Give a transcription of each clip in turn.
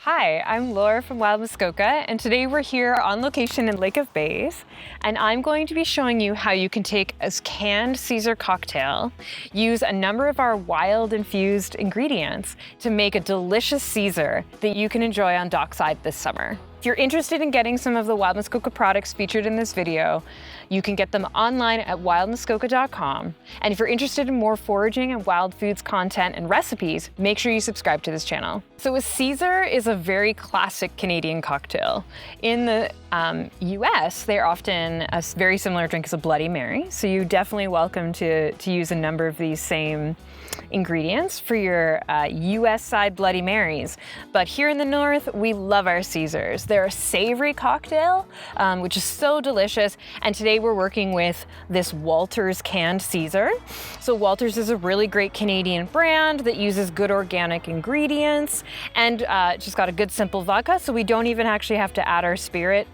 Hi, I'm Laura from Wild Muskoka, and today we're here on location in Lake of Bays, and I'm going to be showing you how you can take a canned Cedar cocktail, use a number of our wild infused ingredients to make a delicious Cedar that you can enjoy on dockside this summer. If you're interested in getting some of the Wild Muskoka products featured in this video, you can get them online at wildmuskoka.com. And if you're interested in more foraging and wild foods content and recipes, make sure you subscribe to this channel. So a Cedar is a very classic Canadian cocktail. In the US, they're often a very similar drink as a Bloody Mary. So you're definitely welcome to use a number of these same ingredients for your US side Bloody Marys. But here in the North, we love our Cedars. They're a savory cocktail, which is so delicious. And today we're working with this Walter's canned Cedar. So Walter's is a really great Canadian brand that uses good organic ingredients and just got a good simple vodka. So we don't even actually have to add our spirit.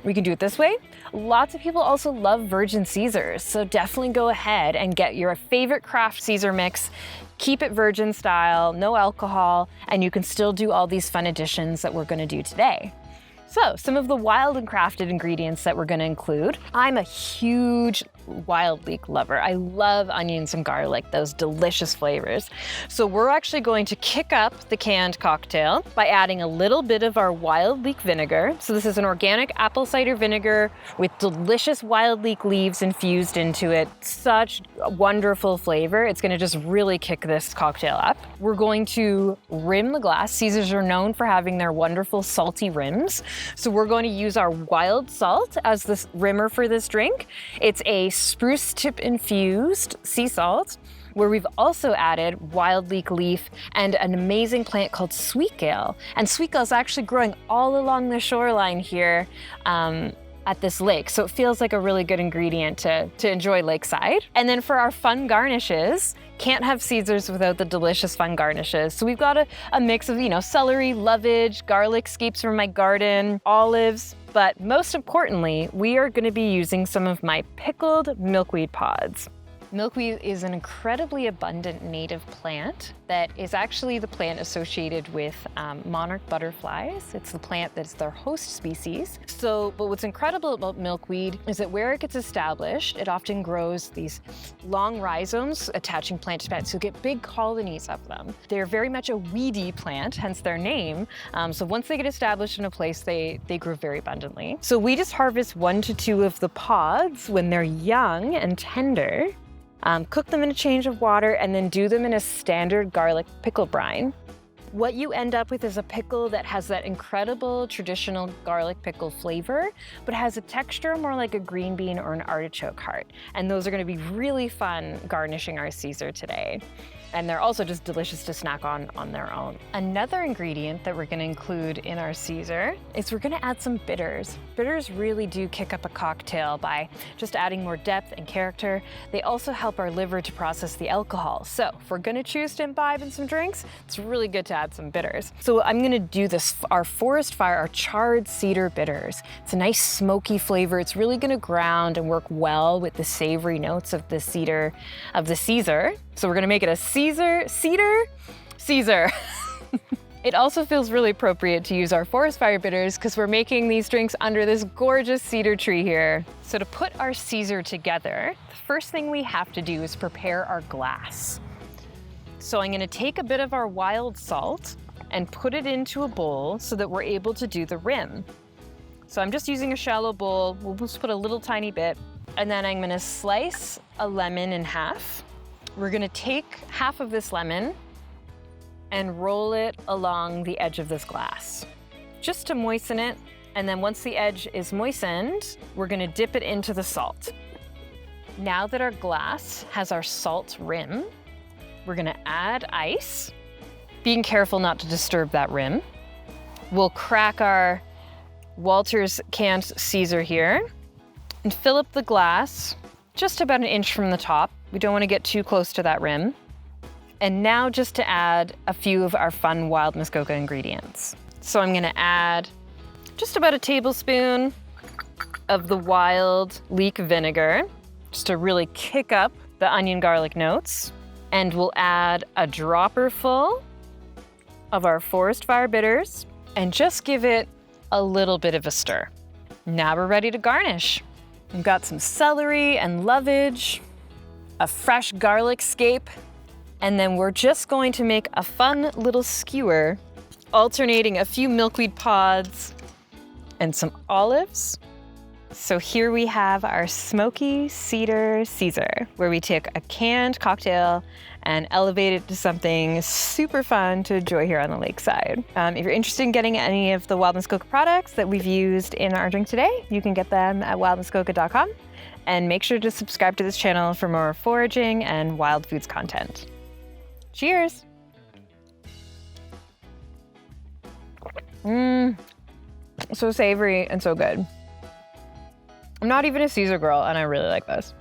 We can do it this way. Lots of people also love virgin Cedars, so definitely go ahead and get your favorite craft Cedar mix. Keep it virgin style, no alcohol, and you can still do all these fun additions that we're gonna do today. So, some of the wild and crafted ingredients that we're gonna include. I'm a huge wild leek lover. I love onions and garlic, those delicious flavors. So we're actually going to kick up the canned cocktail by adding a little bit of our wild leek vinegar. So this is an organic apple cider vinegar with delicious wild leek leaves infused into it. Such a wonderful flavor. It's gonna just really kick this cocktail up. We're going to rim the glass. Cedars are known for having their wonderful salty rims. So we're going to use our wild salt as the rimmer for this drink. It's a spruce tip infused sea salt, where we've also added wild leek leaf and an amazing plant called sweet gale. And sweet gale is actually growing all along the shoreline here at this lake. So it feels like a really good ingredient to enjoy lakeside. And then for our fun garnishes, can't have Cedars without the delicious fun garnishes. So we've got a mix of, celery, lovage, garlic scapes from my garden, olives, but most importantly, we are gonna be using some of my pickled milkweed pods. Milkweed is an incredibly abundant native plant that is actually the plant associated with monarch butterflies. It's the plant that's their host species. But what's incredible about milkweed is that where it gets established, it often grows these long rhizomes attaching plant to plant, so you get big colonies of them. They're very much a weedy plant, hence their name. So once they get established in a place, they grow very abundantly. So we just harvest 1 to 2 of the pods when they're young and tender. Cook them in a change of water and then do them in a standard garlic pickle brine. What you end up with is a pickle that has that incredible traditional garlic pickle flavor, but has a texture more like a green bean or an artichoke heart. And those are gonna be really fun garnishing our Cedar today. And they're also just delicious to snack on their own. Another ingredient that we're gonna include in our Cedar is we're gonna add some bitters. Bitters really do kick up a cocktail by just adding more depth and character. They also help our liver to process the alcohol. So if we're gonna choose to imbibe in some drinks, it's really good to add some bitters. So I'm gonna do our Forest Fire, our charred cedar bitters. It's a nice smoky flavor. It's really gonna ground and work well with the savory notes of the Cedar. So we're gonna make it a Cedar. It also feels really appropriate to use our Forest Fire bitters because we're making these drinks under this gorgeous cedar tree here. So to put our Cedar together, the first thing we have to do is prepare our glass. So I'm gonna take a bit of our wild salt and put it into a bowl so that we're able to do the rim. So I'm just using a shallow bowl. We'll just put a little tiny bit, and then I'm gonna slice a lemon in half. We're gonna take half of this lemon and roll it along the edge of this glass, just to moisten it. And then once the edge is moistened, we're gonna dip it into the salt. Now that our glass has our salt rim, we're gonna add ice, being careful not to disturb that rim. We'll crack our Walter's canned Cedar here and fill up the glass just about 1 inch from the top. We don't want to get too close to that rim. And now just to add a few of our fun Wild Muskoka ingredients. So I'm gonna add just about 1 tablespoon of the wild leek vinegar, just to really kick up the onion garlic notes. And we'll add a dropper full of our Forest Fire bitters, and just give it a little bit of a stir. Now we're ready to garnish. We've got some celery and lovage, a fresh garlic scape, and then we're just going to make a fun little skewer, alternating a few milkweed pods and some olives. So here we have our Smokey Cedar Caesar, where we take a canned cocktail and elevate it to something super fun to enjoy here on the lakeside. If you're interested in getting any of the Wild Muskoka products that we've used in our drink today, you can get them at wildmuskoka.com. And make sure to subscribe to this channel for more foraging and wild foods content. Cheers! So savory and so good. I'm not even a Caesar girl, and I really like this.